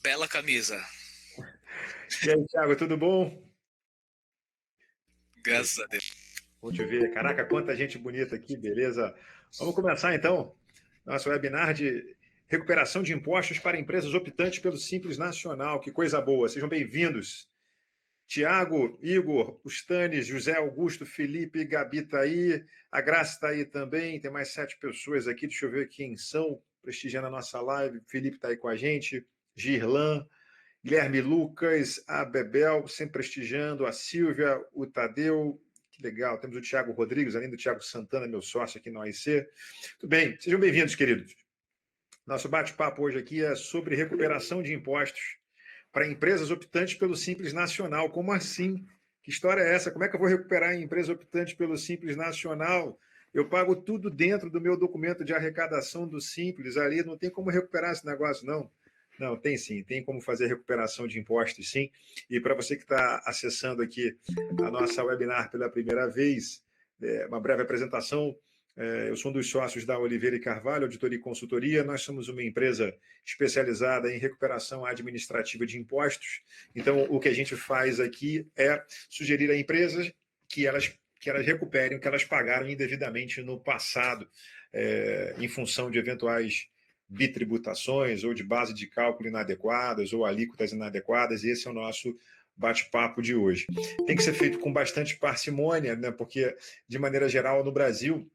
Bela camisa. E aí, Thiago, tudo bom? Graças a Deus. Vou te ver. Caraca, quanta gente bonita aqui, beleza? Vamos começar então. Nosso webinar de recuperação de impostos para empresas optantes pelo Simples Nacional. Que coisa boa. Sejam bem-vindos. Tiago, Igor, Ustanes, José Augusto, Felipe, Gabi está aí, a Graça está aí também, tem mais 7 pessoas aqui, deixa eu ver quem são, prestigiando a nossa live. Felipe está aí com a gente, Girlan, Guilherme Lucas, a Bebel, sempre prestigiando, a Silvia, o Tadeu, que legal. Temos o Tiago Rodrigues, além do Tiago Santana, meu sócio aqui no AIC. Tudo bem, sejam bem-vindos, queridos. Nosso bate-papo hoje aqui é sobre recuperação de impostos para empresas optantes pelo Simples Nacional. Como assim? Que história é essa? Como é que eu vou recuperar em empresa optante pelo Simples Nacional? Eu pago tudo dentro do meu documento de arrecadação do Simples ali, não tem como recuperar esse negócio, não. Não, tem sim, tem como fazer recuperação de impostos, sim. E para você que está acessando aqui a nossa webinar pela primeira vez, uma breve apresentação. Eu sou um dos sócios da Oliveira e Carvalho, Auditoria e Consultoria. Nós somos uma empresa especializada em recuperação administrativa de impostos. Então, o que a gente faz aqui é sugerir a empresas que elas recuperem o que elas pagaram indevidamente no passado, em função de eventuais bitributações ou de base de cálculo inadequadas ou alíquotas inadequadas. Esse é o nosso bate-papo de hoje. Tem que ser feito com bastante parcimônia, né? Porque, de maneira geral, no Brasil,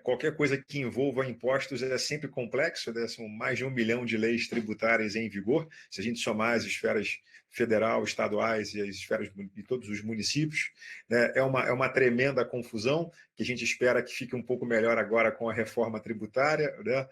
qualquer coisa que envolva impostos é sempre complexo, né? São mais de 1 milhão de leis tributárias em vigor, se a gente somar as esferas federal, estaduais e as esferas de todos os municípios, né? É uma tremenda confusão, que a gente espera que fique um pouco melhor agora com a reforma tributária, né?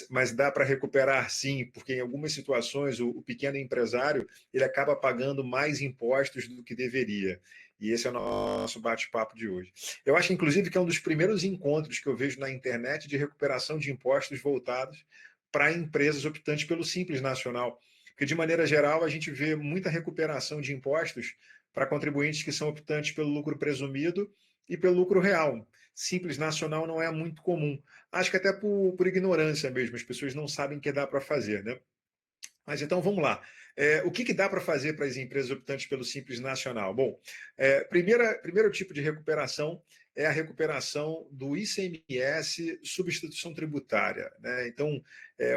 Mas dá para recuperar sim, porque em algumas situações o pequeno empresário ele acaba pagando mais impostos do que deveria. E esse é o nosso bate-papo de hoje. Eu acho, inclusive, que é um dos primeiros encontros que eu vejo na internet de recuperação de impostos voltados para empresas optantes pelo Simples Nacional. Porque, de maneira geral, a gente vê muita recuperação de impostos para contribuintes que são optantes pelo lucro presumido e pelo lucro real. Simples Nacional não é muito comum. Acho que até por ignorância mesmo, as pessoas não sabem o que dá para fazer, né? Mas então vamos lá. O que dá para fazer para as empresas optantes pelo Simples Nacional? Bom, primeiro tipo de recuperação é a recuperação do ICMS substituição tributária, né? Então,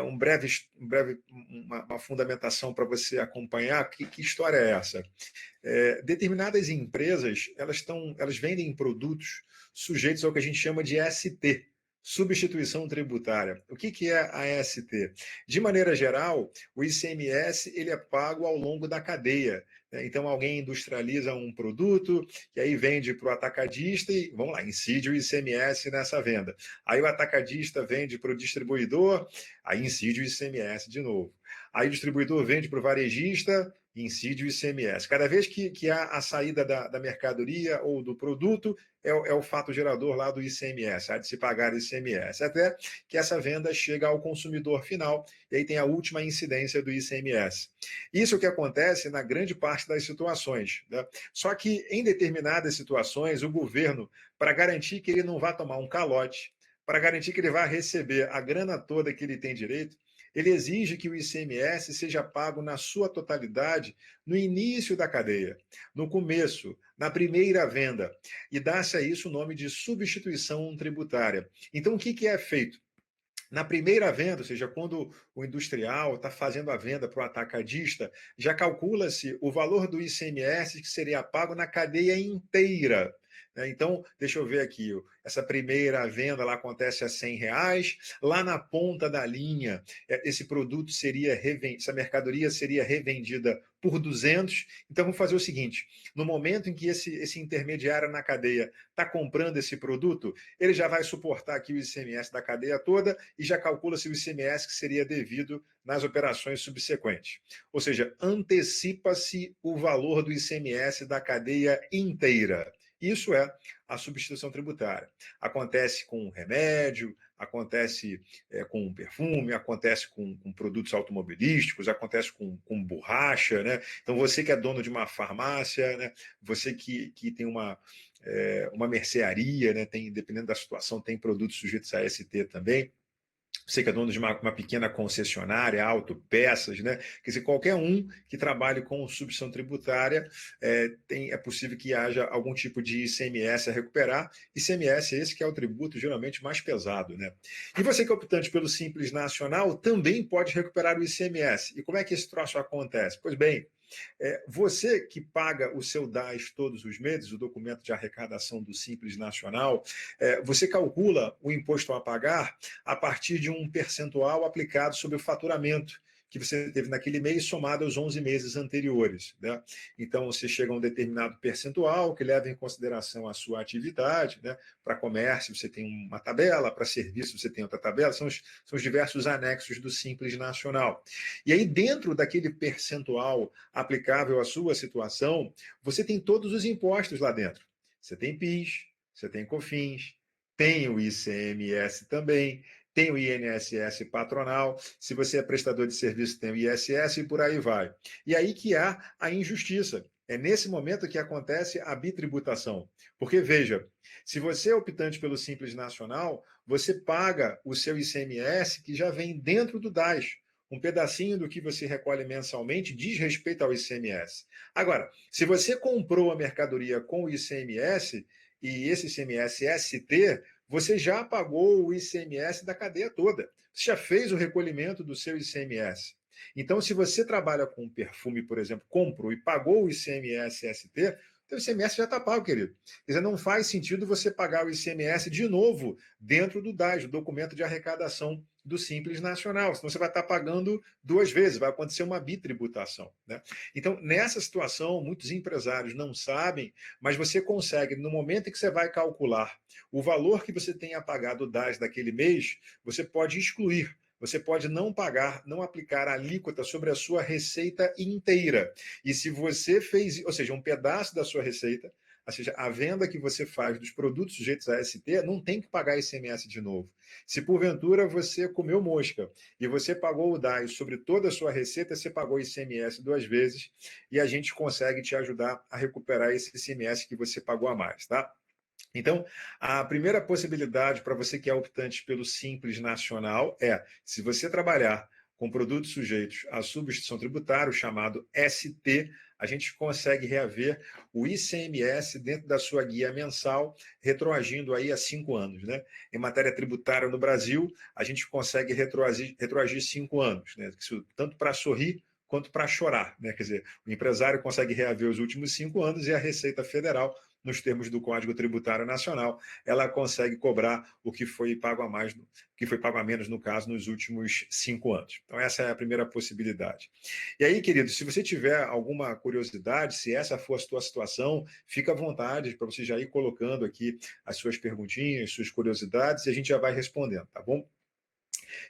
uma fundamentação para você acompanhar. Que história é essa? Determinadas empresas elas vendem produtos sujeitos ao que a gente chama de ST, substituição tributária. O que é a ST? De maneira geral, o ICMS ele é pago ao longo da cadeia, né? Então, alguém industrializa um produto, e aí vende para o atacadista e, vamos lá, incide o ICMS nessa venda. Aí o atacadista vende para o distribuidor, aí incide o ICMS de novo. Aí o distribuidor vende para o varejista, incide o ICMS. Cada vez que há a saída da mercadoria ou do produto, é o fato gerador lá do ICMS, há de se pagar ICMS, até que essa venda chega ao consumidor final, e aí tem a última incidência do ICMS. Isso que acontece na grande parte das situações, né? Só que em determinadas situações, o governo, para garantir que ele não vá tomar um calote, para garantir que ele vá receber a grana toda que ele tem direito, ele exige que o ICMS seja pago na sua totalidade no início da cadeia, no começo, na primeira venda, e dá-se a isso o nome de substituição tributária. Então, o que é feito? Na primeira venda, ou seja, quando o industrial está fazendo a venda para o atacadista, já calcula-se o valor do ICMS que seria pago na cadeia inteira. Então, deixa eu ver aqui, essa primeira venda lá acontece a R$ 100, lá na ponta da linha, esse produto seria essa mercadoria seria revendida por 200. Então, vamos fazer o seguinte, no momento em que esse intermediário na cadeia está comprando esse produto, ele já vai suportar aqui o ICMS da cadeia toda e já calcula-se o ICMS que seria devido nas operações subsequentes. Ou seja, antecipa-se o valor do ICMS da cadeia inteira. Isso é a substituição tributária. Acontece com remédio, acontece com perfume, acontece com produtos automobilísticos, acontece com borracha, né? Então, você que é dono de uma farmácia, né? Você que tem uma mercearia, né? Dependendo da situação, tem produtos sujeitos a ST também. você que é dono de uma pequena concessionária, autopeças, né? Quer dizer, qualquer um que trabalhe com substituição tributária, é possível que haja algum tipo de ICMS a recuperar. ICMS esse que é o tributo geralmente mais pesado, né? E você que é optante pelo Simples Nacional também pode recuperar o ICMS. E como é que esse troço acontece? Pois bem, você que paga o seu DAS todos os meses, o documento de arrecadação do Simples Nacional, você calcula o imposto a pagar a partir de um percentual aplicado sobre o faturamento que você teve naquele mês somado aos 11 meses anteriores, né? Então, você chega a um determinado percentual que leva em consideração a sua atividade, né? Para comércio, você tem uma tabela, para serviço, você tem outra tabela, são os diversos anexos do Simples Nacional. E aí, dentro daquele percentual aplicável à sua situação, você tem todos os impostos lá dentro. Você tem PIS, você tem COFINS, tem o ICMS também, tem o INSS patronal, se você é prestador de serviço, tem o ISS e por aí vai. E aí que há a injustiça. É nesse momento que acontece a bitributação. Porque, veja, se você é optante pelo Simples Nacional, você paga o seu ICMS que já vem dentro do DAS. Um pedacinho do que você recolhe mensalmente diz respeito ao ICMS. Agora, se você comprou a mercadoria com o ICMS, e esse ICMS ST, você já pagou o ICMS da cadeia toda. Você já fez o recolhimento do seu ICMS. Então, se você trabalha com perfume, por exemplo, comprou e pagou o ICMS ST, o ICMS já está pago, querido. Quer dizer, não faz sentido você pagar o ICMS de novo dentro do DAS, o documento de arrecadação do Simples Nacional, senão você vai estar pagando duas vezes, vai acontecer uma bitributação, né? Então, nessa situação, muitos empresários não sabem, mas você consegue, no momento em que você vai calcular o valor que você tenha pagado o DAS daquele mês, você pode excluir. Você pode não pagar, não aplicar a alíquota sobre a sua receita inteira. E se você fez, ou seja, um pedaço da sua receita, ou seja, a venda que você faz dos produtos sujeitos a ST, não tem que pagar ICMS de novo. Se porventura você comeu mosca e você pagou o DAS sobre toda a sua receita, você pagou ICMS duas vezes e a gente consegue te ajudar a recuperar esse ICMS que você pagou a mais, tá? Então, a primeira possibilidade para você que é optante pelo Simples Nacional se você trabalhar com produtos sujeitos à substituição tributária, o chamado ST, a gente consegue reaver o ICMS dentro da sua guia mensal, retroagindo aí a 5 anos, né? Em matéria tributária no Brasil, a gente consegue retroagir 5 anos, né? Isso tanto para sorrir quanto para chorar, né? Quer dizer, o empresário consegue reaver os últimos 5 anos e a Receita Federal, nos termos do Código Tributário Nacional, ela consegue cobrar o que foi pago a mais, que foi pago a menos, no caso, nos últimos 5 anos. Então, essa é a primeira possibilidade. E aí, querido, se você tiver alguma curiosidade, se essa for a sua situação, fica à vontade para você já ir colocando aqui as suas perguntinhas, suas curiosidades, e a gente já vai respondendo, tá bom?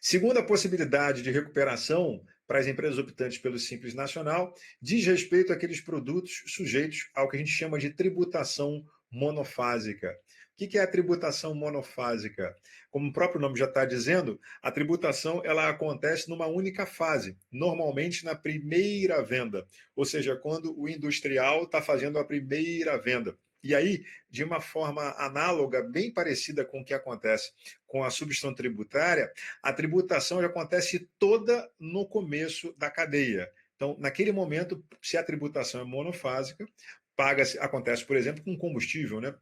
Segunda possibilidade de recuperação para as empresas optantes pelo Simples Nacional diz respeito àqueles produtos sujeitos ao que a gente chama de tributação monofásica. O que é a tributação monofásica? Como o próprio nome já está dizendo, a tributação ela acontece numa única fase, normalmente na primeira venda, ou seja, quando o industrial está fazendo a primeira venda. E aí, de uma forma análoga, bem parecida com o que acontece com a substituição tributária, a tributação já acontece toda no começo da cadeia. Então, naquele momento, se a tributação é monofásica, paga-se, acontece, por exemplo, com combustível, né?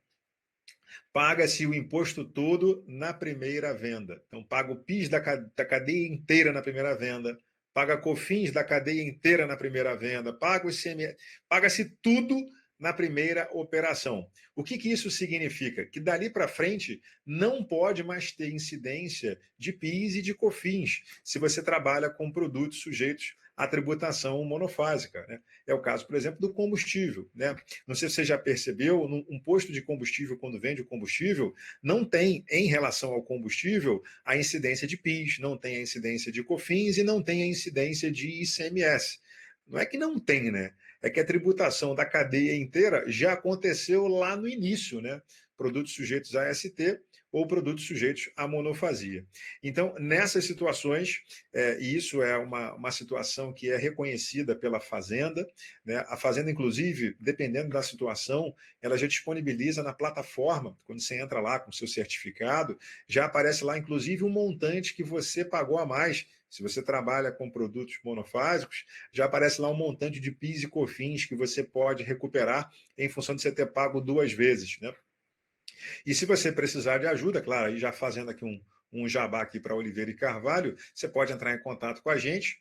Paga-se o imposto todo na primeira venda. Então, paga o PIS da cadeia inteira na primeira venda, paga COFINS da cadeia inteira na primeira venda, paga o ICMS, paga-se tudo na primeira operação. O que isso significa? Que dali para frente não pode mais ter incidência de PIS e de COFINS se você trabalha com produtos sujeitos à tributação monofásica, né? É o caso, por exemplo, do combustível, né? Não sei se você já percebeu, um posto de combustível, quando vende o combustível, não tem, em relação ao combustível, a incidência de PIS, não tem a incidência de COFINS e não tem a incidência de ICMS. Não é que não tem, né? É que a tributação da cadeia inteira já aconteceu lá no início, né? Produtos sujeitos a ST, ou produtos sujeitos à monofasia. Então, nessas situações, e isso é uma situação que é reconhecida pela Fazenda, né? A Fazenda, inclusive, dependendo da situação, ela já disponibiliza na plataforma, quando você entra lá com o seu certificado, já aparece lá, inclusive, um montante que você pagou a mais. Se você trabalha com produtos monofásicos, já aparece lá um montante de PIS e COFINS que você pode recuperar em função de você ter pago 2 vezes, né? E se você precisar de ajuda, claro, aí já fazendo aqui um jabá aqui para Oliveira e Carvalho, você pode entrar em contato com a gente.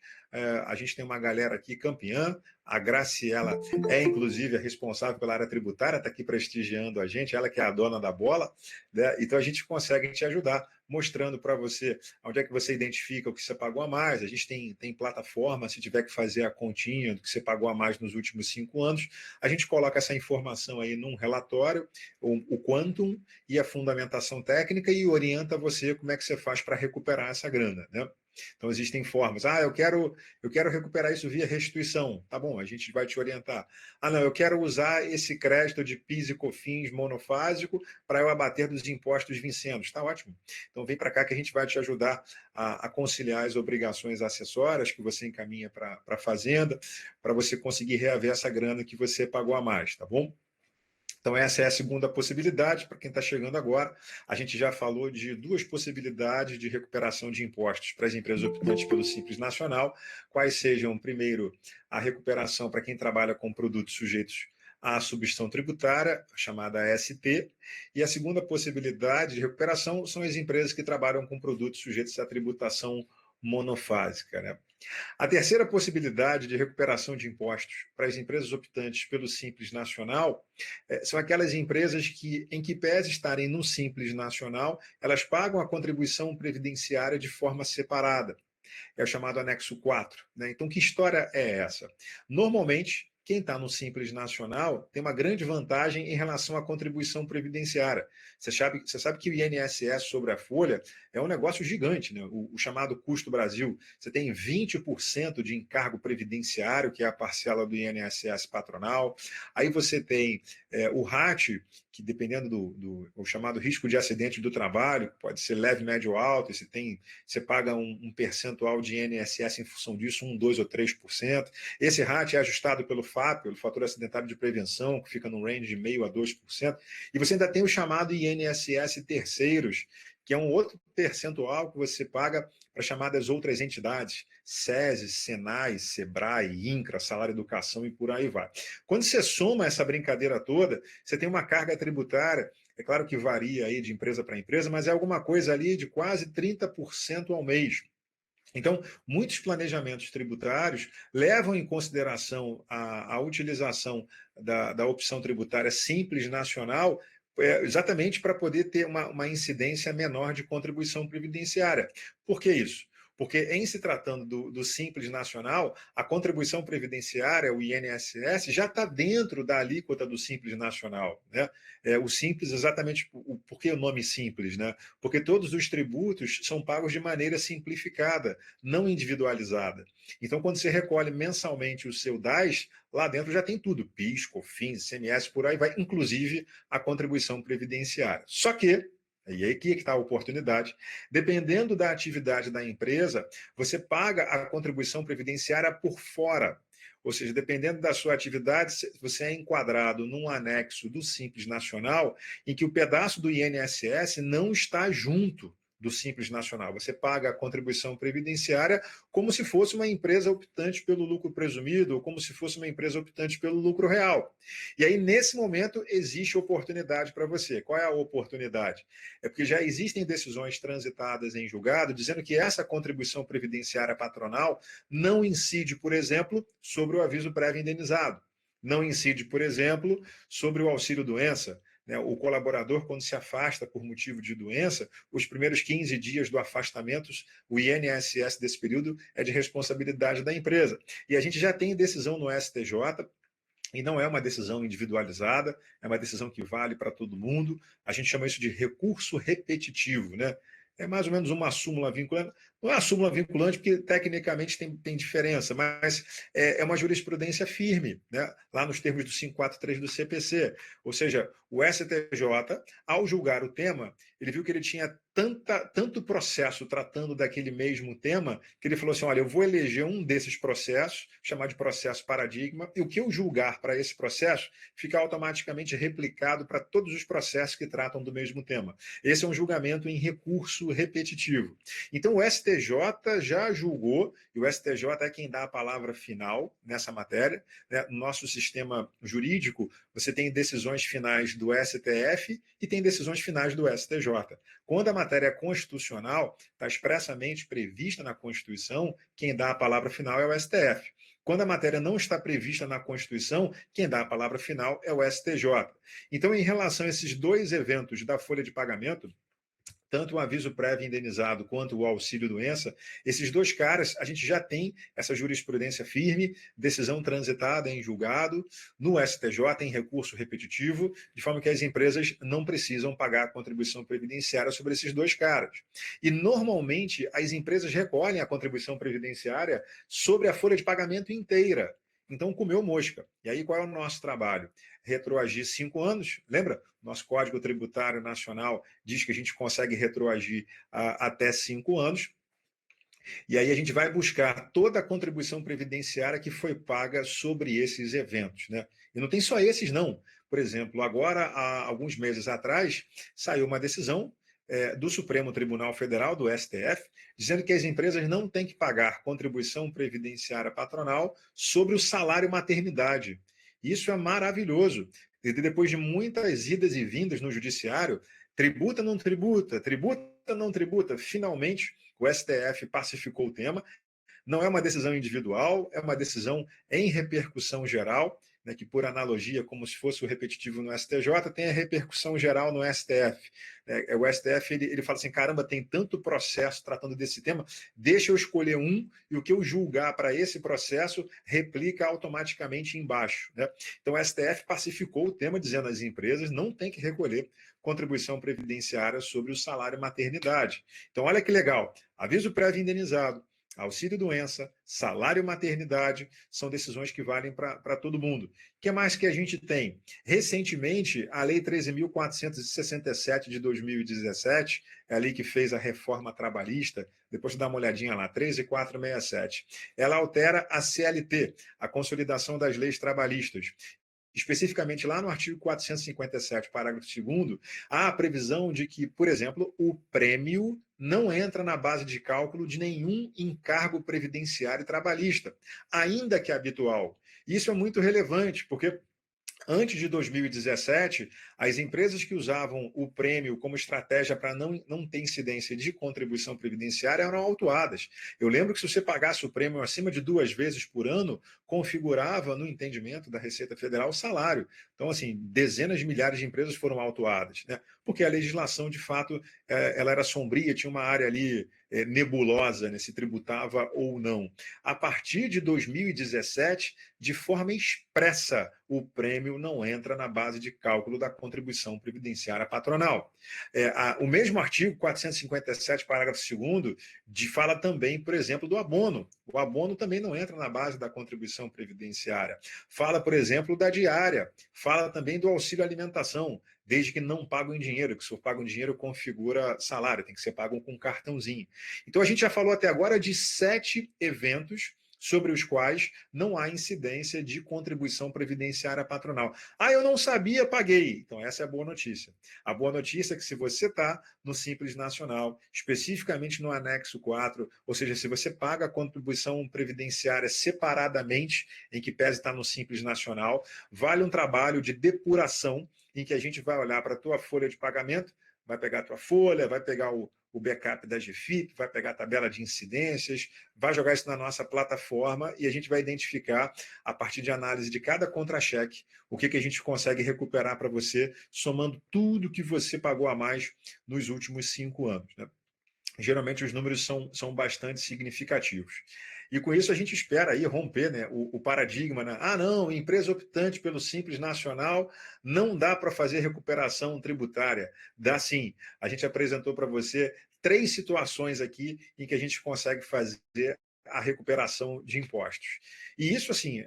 A gente tem uma galera aqui campeã. A Graciela é, inclusive, a responsável pela área tributária, está aqui prestigiando a gente, ela que é a dona da bola, né? Então a gente consegue te ajudar, mostrando para você onde é que você identifica o que você pagou a mais. A gente tem plataforma, se tiver que fazer a continha do que você pagou a mais nos últimos 5 anos, a gente coloca essa informação aí num relatório, o quantum e a fundamentação técnica, e orienta você como é que você faz para recuperar essa grana, né? Então, existem formas. Eu quero recuperar isso via restituição. Tá bom, a gente vai te orientar. Não, eu quero usar esse crédito de PIS e COFINS monofásico para eu abater dos impostos vincendos. Está ótimo. Então, vem para cá que a gente vai te ajudar a conciliar as obrigações acessórias que você encaminha para a Fazenda, para você conseguir reaver essa grana que você pagou a mais, tá bom? Então, essa é a segunda possibilidade. Para quem está chegando agora, a gente já falou de 2 possibilidades de recuperação de impostos para as empresas optantes pelo Simples Nacional, quais sejam, primeiro, a recuperação para quem trabalha com produtos sujeitos à substituição tributária, chamada ST, e a segunda possibilidade de recuperação são as empresas que trabalham com produtos sujeitos à tributação monofásica, né? A terceira possibilidade de recuperação de impostos para as empresas optantes pelo Simples Nacional são aquelas empresas que, em que pese estarem no Simples Nacional, elas pagam a contribuição previdenciária de forma separada. É o chamado anexo 4, né? Então, que história é essa? Normalmente, quem está no Simples Nacional tem uma grande vantagem em relação à contribuição previdenciária. Você sabe que o INSS sobre a folha é um negócio gigante, né? O chamado custo Brasil. Você tem 20% de encargo previdenciário, que é a parcela do INSS patronal. Aí você tem o RAT, que dependendo do chamado risco de acidente do trabalho, pode ser leve, médio ou alto, e você paga um percentual de INSS em função disso, 1, 2 ou 3%. Esse RAT é ajustado pelo FAP, pelo fator acidentário de prevenção, que fica no range de 0,5% a 2%. E você ainda tem o chamado INSS terceiros, que é um outro percentual que você paga para chamadas outras entidades, SESI, SENAI, SEBRAE, INCRA, Salário Educação e por aí vai. Quando você soma essa brincadeira toda, você tem uma carga tributária, é claro que varia aí de empresa para empresa, mas é alguma coisa ali de quase 30% ao mês. Então, muitos planejamentos tributários levam em consideração a utilização da opção tributária simples nacional, exatamente para poder ter uma incidência menor de contribuição previdenciária. Por que isso? Porque, em se tratando do Simples Nacional, a contribuição previdenciária, o INSS, já está dentro da alíquota do Simples Nacional, né? O Simples, exatamente por que o nome Simples, né? Porque todos os tributos são pagos de maneira simplificada, não individualizada. Então, quando você recolhe mensalmente o seu DAS, lá dentro já tem tudo, PIS, COFINS, ICMS, por aí vai, inclusive a contribuição previdenciária. Só que, e aí que está a oportunidade, dependendo da atividade da empresa, você paga a contribuição previdenciária por fora. Ou seja, dependendo da sua atividade, você é enquadrado num anexo do Simples Nacional, em que o pedaço do INSS não está junto do Simples Nacional. Você paga a contribuição previdenciária como se fosse uma empresa optante pelo lucro presumido, ou como se fosse uma empresa optante pelo lucro real. E aí, nesse momento, existe oportunidade para você. Qual é a oportunidade? É porque já existem decisões transitadas em julgado dizendo que essa contribuição previdenciária patronal não incide, por exemplo, sobre o aviso prévio indenizado. Não incide, por exemplo, sobre o auxílio-doença. O colaborador, quando se afasta por motivo de doença, os primeiros 15 dias do afastamento, o INSS desse período é de responsabilidade da empresa. E a gente já tem decisão no STJ, e não é uma decisão individualizada, é uma decisão que vale para todo mundo. A gente chama isso de recurso repetitivo, né? É mais ou menos uma súmula vinculante. Não é uma súmula vinculante, porque tecnicamente tem diferença, mas é uma jurisprudência firme, né? Lá nos termos do 543 do CPC. Ou seja, O STJ, ao julgar o tema, ele viu que ele tinha tanto processo tratando daquele mesmo tema, que ele falou assim, olha, eu vou eleger um desses processos, chamar de processo paradigma, e o que eu julgar para esse processo fica automaticamente replicado para todos os processos que tratam do mesmo tema. Esse é um julgamento em recurso repetitivo. Então, o STJ já julgou, e o STJ é quem dá a palavra final nessa matéria, né? No nosso sistema jurídico, você tem decisões finais do STF e tem decisões finais do STJ. Quando a matéria é constitucional, está expressamente prevista na Constituição, quem dá a palavra final é o STF. Quando a matéria não está prevista na Constituição, quem dá a palavra final é o STJ. Então, em relação a esses dois eventos da folha de pagamento, tanto o aviso prévio indenizado quanto o auxílio-doença, esses dois caras, a gente já tem essa jurisprudência firme, decisão transitada em julgado, no STJ em recurso repetitivo, de forma que as empresas não precisam pagar a contribuição previdenciária sobre esses dois caras. E, normalmente, as empresas recolhem a contribuição previdenciária sobre a folha de pagamento inteira. Então, comeu mosca. E aí, qual é o nosso trabalho? Retroagir 5 anos, lembra? Nosso Código Tributário Nacional diz que a gente consegue retroagir até 5 anos. E aí a gente vai buscar toda a contribuição previdenciária que foi paga sobre esses eventos, né? E não tem só esses, não. Por exemplo, agora, há alguns meses atrás, saiu uma decisão do Supremo Tribunal Federal, do STF, dizendo que as empresas não têm que pagar contribuição previdenciária patronal sobre o salário maternidade. Isso é maravilhoso. E depois de muitas idas e vindas no judiciário, tributa, não tributa, tributa, não tributa, finalmente o STF pacificou o tema. Não é uma decisão individual, é uma decisão em repercussão geral, né, que, por analogia, como se fosse o repetitivo no STJ, tem a repercussão geral no STF. O STF ele fala assim, caramba, tem tanto processo tratando desse tema, deixa eu escolher um e o que eu julgar para esse processo replica automaticamente embaixo. Né? Então, o STF pacificou o tema, dizendo que as empresas não têm que recolher contribuição previdenciária sobre o salário maternidade. Então, olha que legal, aviso prévio indenizado, auxílio-doença, salário-maternidade, são decisões que valem para todo mundo. O que mais que a gente tem? Recentemente, a Lei 13.467 de 2017, é a lei que fez a reforma trabalhista, depois de dar uma olhadinha lá, 13.467, ela altera a CLT, a Consolidação das Leis Trabalhistas. Especificamente lá no artigo 457, parágrafo 2º, há a previsão de que, por exemplo, o prêmio não entra na base de cálculo de nenhum encargo previdenciário trabalhista, ainda que habitual. Isso é muito relevante, porque antes de 2017, as empresas que usavam o prêmio como estratégia para não ter incidência de contribuição previdenciária eram autuadas. Eu lembro que se você pagasse o prêmio acima de 2 vezes por ano, configurava no entendimento da Receita Federal o salário. Então, assim, dezenas de milhares de empresas foram autuadas, né? Porque a legislação, de fato, ela era sombria, tinha uma área ali nebulosa, né? Se tributava ou não. A partir de 2017, de forma expressa, o prêmio não entra na base de cálculo da contribuição previdenciária patronal. O mesmo artigo 457, parágrafo 2º, fala também, por exemplo, do abono. O abono também não entra na base da contribuição previdenciária. Fala, por exemplo, da diária. Fala também do auxílio alimentação, desde que não pagam em dinheiro, que se for pago em dinheiro configura salário, tem que ser pago com cartãozinho. Então a gente já falou até agora de 7 eventos sobre os quais não há incidência de contribuição previdenciária patronal. Ah, eu não sabia, paguei. Então, essa é a boa notícia. A boa notícia é que se você está no Simples Nacional, especificamente no anexo 4, ou seja, se você paga a contribuição previdenciária separadamente, em que pese estar no Simples Nacional, vale um trabalho de depuração em que a gente vai olhar para a tua folha de pagamento, vai pegar a tua folha, vai pegar o backup da GFIP, vai pegar a tabela de incidências, vai jogar isso na nossa plataforma e a gente vai identificar, a partir de análise de cada contra-cheque, o que a gente consegue recuperar para você, somando tudo que você pagou a mais nos últimos 5 anos. Né? Geralmente os números são bastante significativos. E com isso a gente espera aí romper, né, o paradigma, né? Ah, não, empresa optante pelo Simples Nacional não dá para fazer recuperação tributária. Dá sim. A gente apresentou para você 3 situações aqui em que a gente consegue fazer a recuperação de impostos. E isso, assim,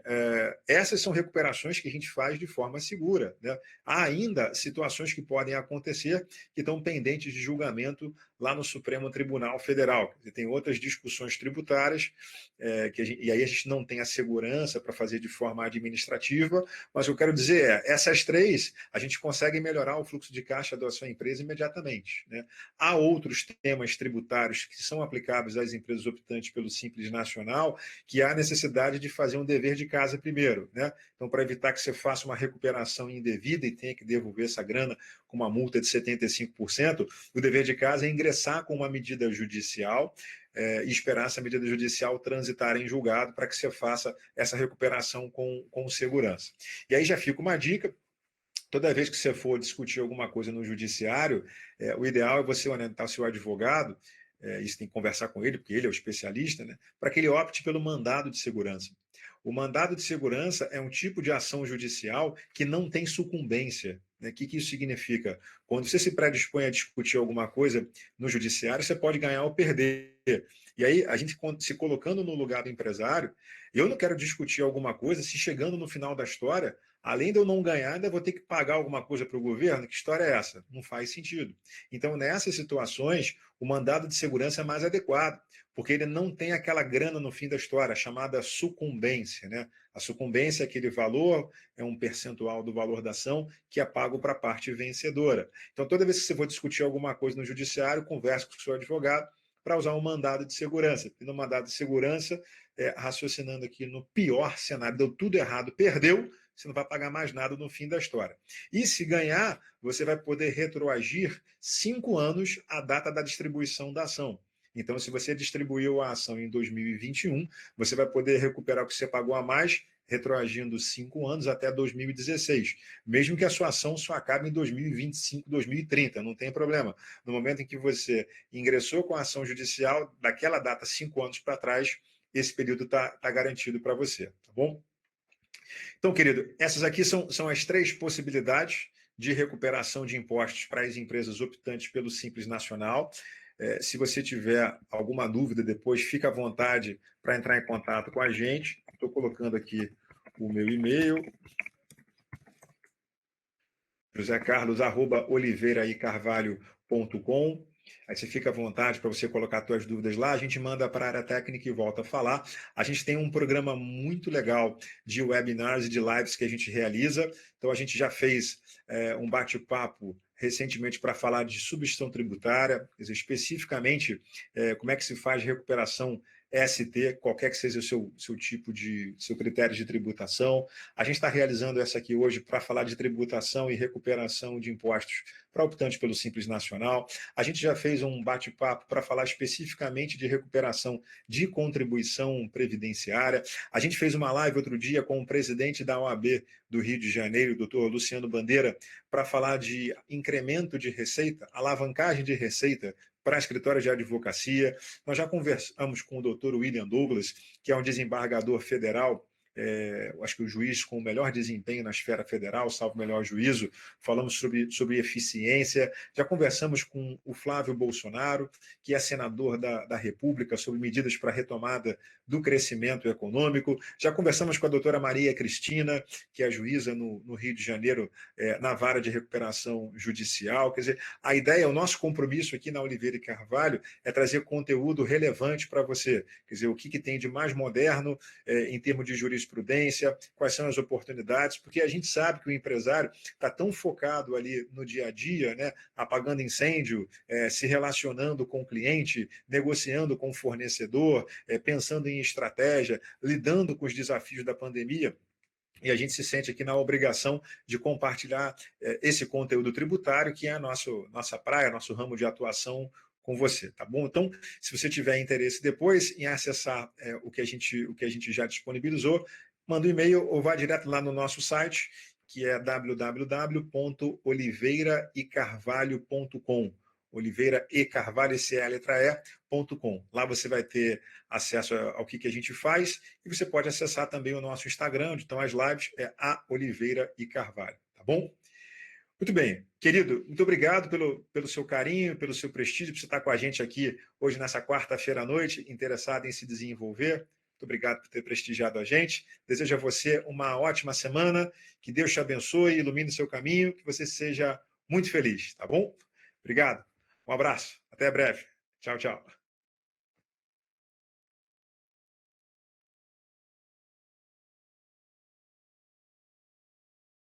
essas são recuperações que a gente faz de forma segura, né? Há ainda situações que podem acontecer que estão pendentes de julgamento lá no Supremo Tribunal Federal. Tem outras discussões tributárias, e aí a gente não tem a segurança para fazer de forma administrativa, mas o que eu quero dizer essas três, a gente consegue melhorar o fluxo de caixa da sua empresa imediatamente, né? Há outros temas tributários que são aplicáveis às empresas optantes pelo Simples Nacional, que há necessidade de fazer um dever de casa primeiro, né? Então, para evitar que você faça uma recuperação indevida e tenha que devolver essa grana com uma multa de 75%, o dever de casa é ingressar com uma medida judicial e esperar essa medida judicial transitar em julgado para que você faça essa recuperação com segurança. E aí já fica uma dica: toda vez que você for discutir alguma coisa no judiciário, o ideal é você orientar o seu advogado, isso tem que conversar com ele, porque ele é o especialista, né, para que ele opte pelo mandado de segurança. O mandado de segurança é um tipo de ação judicial que não tem sucumbência. O que isso significa? Quando você se predispõe a discutir alguma coisa no judiciário, você pode ganhar ou perder. E aí, a gente se colocando no lugar do empresário, eu não quero discutir alguma coisa se chegando no final da história, além de eu não ganhar, ainda vou ter que pagar alguma coisa para o governo. Que história é essa? Não faz sentido. Então, nessas situações, o mandado de segurança é mais adequado, porque ele não tem aquela grana no fim da história, chamada sucumbência, né? A sucumbência é aquele valor, é um percentual do valor da ação que é pago para a parte vencedora. Então, toda vez que você for discutir alguma coisa no judiciário, converse com o seu advogado para usar um mandado de segurança. E no mandado de segurança, raciocinando aqui no pior cenário, deu tudo errado, perdeu, você não vai pagar mais nada no fim da história. E se ganhar, você vai poder retroagir 5 anos a data da distribuição da ação. Então, se você distribuiu a ação em 2021, você vai poder recuperar o que você pagou a mais, retroagindo 5 anos até 2016. Mesmo que a sua ação só acabe em 2025, 2030, não tem problema. No momento em que você ingressou com a ação judicial, daquela data, 5 anos para trás, esse período está garantido para você, tá bom? Então, querido, essas aqui são as 3 possibilidades de recuperação de impostos para as empresas optantes pelo Simples Nacional. Se você tiver alguma dúvida depois, fica à vontade para entrar em contato com a gente. Estou colocando aqui o meu e-mail, josecarlos@oliveiraicarvalho.com. Aí você fica à vontade para você colocar suas dúvidas lá, a gente manda para a área técnica e volta a falar. A gente tem um programa muito legal de webinars e de lives que a gente realiza. Então, a gente já fez um bate-papo recentemente para falar de substituição tributária, quer dizer, especificamente como é que se faz recuperação ST, qualquer que seja o seu critério de tributação. A gente está realizando essa aqui hoje para falar de tributação e recuperação de impostos para optantes pelo Simples Nacional. A gente já fez um bate-papo para falar especificamente de recuperação de contribuição previdenciária. A gente fez uma live outro dia com o presidente da OAB do Rio de Janeiro, o doutor Luciano Bandeira, para falar de incremento de receita, alavancagem de receita para escritórios de advocacia. Nós já conversamos com o doutor William Douglas, que é um desembargador federal, acho que o juiz com o melhor desempenho na esfera federal, salvo o melhor juízo. Falamos sobre eficiência. Já conversamos com o Flávio Bolsonaro, que é senador da República, sobre medidas para a retomada do crescimento econômico. Já conversamos com a doutora Maria Cristina, que é juíza no Rio de Janeiro, na vara de recuperação judicial. Quer dizer, a ideia, o nosso compromisso aqui na Oliveira e Carvalho é trazer conteúdo relevante para você. Quer dizer, o que tem de mais moderno em termos de jurisprudência, quais são as oportunidades, porque a gente sabe que o empresário está tão focado ali no dia a dia, né, apagando incêndio, se relacionando com o cliente, negociando com o fornecedor, pensando em estratégia, lidando com os desafios da pandemia. E a gente se sente aqui na obrigação de compartilhar esse conteúdo tributário, que é a nossa praia, nosso ramo de atuação, com você, tá bom? Então, se você tiver interesse depois em acessar o que a gente já disponibilizou, manda um e-mail ou vá direto lá no nosso site, que é www.oliveiraicarvalho.com. Oliveira e Carvalho, esse é a letra E.com. Lá você vai ter acesso ao que a gente faz e você pode acessar também o nosso Instagram, onde estão as lives, a Oliveira e Carvalho, tá bom? Muito bem. Querido, muito obrigado pelo seu carinho, pelo seu prestígio, por você estar com a gente aqui hoje, nessa quarta-feira à noite, interessado em se desenvolver. Muito obrigado por ter prestigiado a gente. Desejo a você uma ótima semana, que Deus te abençoe, ilumine o seu caminho, que você seja muito feliz, tá bom? Obrigado. Um abraço. Até breve. Tchau, tchau.